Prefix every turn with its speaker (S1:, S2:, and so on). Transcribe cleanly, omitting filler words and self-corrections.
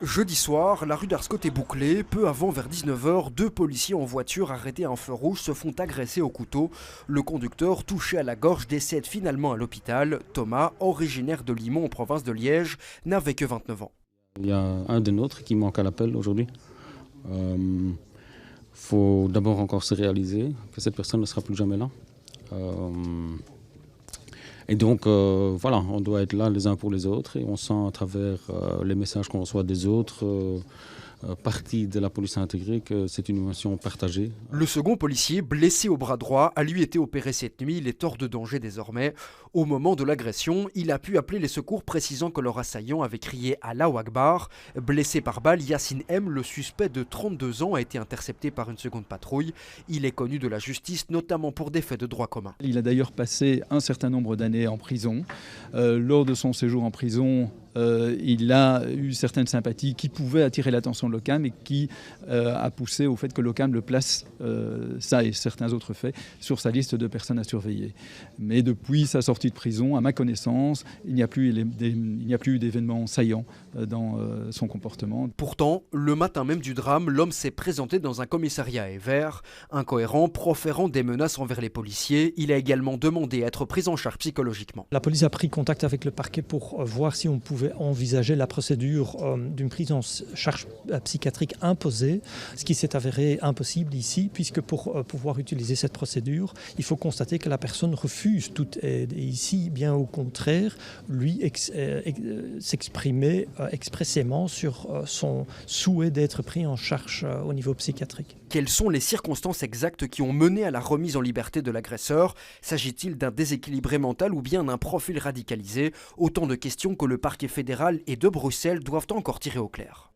S1: Jeudi soir, la rue d'Arscott est bouclée. Peu avant, vers 19h, deux policiers en voiture arrêtés à un feu rouge se font agresser au couteau. Le conducteur, touché à la gorge, décède finalement à l'hôpital. Thomas, originaire de Limon en province de Liège, n'avait que 29 ans.
S2: Il y a un des nôtres qui manque à l'appel aujourd'hui. Faut d'abord encore se réaliser que cette personne ne sera plus jamais là. Et donc, voilà, on doit être là les uns pour les autres et on sent à travers les messages qu'on reçoit des autres parties de la police intégrée que c'est une émotion partagée.
S1: Le second policier, blessé au bras droit, a lui été opéré cette nuit. Il est hors de danger désormais. Au moment de l'agression, il a pu appeler les secours précisant que leur assaillant avait crié Allahu Akbar. Blessé par balle, Yassine M, le suspect de 32 ans, a été intercepté par une seconde patrouille. Il est connu de la justice, notamment pour des faits de droit commun.
S3: Il a d'ailleurs passé un certain nombre d'années en prison. Lors de son séjour en prison, il a eu certaines sympathies qui pouvaient attirer l'attention de l'OCAM et qui a poussé au fait que l'OCAM le place, ça et certains autres faits, sur sa liste de personnes à surveiller. Mais depuis sa sortie de prison, à ma connaissance, il n'y a plus eu d'événements saillants dans son comportement.
S1: Pourtant, le matin même du drame, l'homme s'est présenté dans un commissariat à Evere. Incohérent, proférant des menaces envers les policiers, il a également demandé à être pris en charge psychologiquement.
S4: La police a pris contact avec le parquet pour voir si on pouvait envisager la procédure d'une prise en charge psychiatrique imposée, ce qui s'est avéré impossible ici, puisque pour pouvoir utiliser cette procédure, il faut constater que la personne refuse toute aide. Et ici, bien au contraire, lui s'exprimer expressément sur son souhait d'être pris en charge au niveau psychiatrique.
S1: Quelles sont les circonstances exactes qui ont mené à la remise en liberté de l'agresseur? S'agit-il d'un déséquilibré mental ou bien d'un profil radicalisé? Autant de questions que le parquet fédéral et de Bruxelles doivent encore tirer au clair.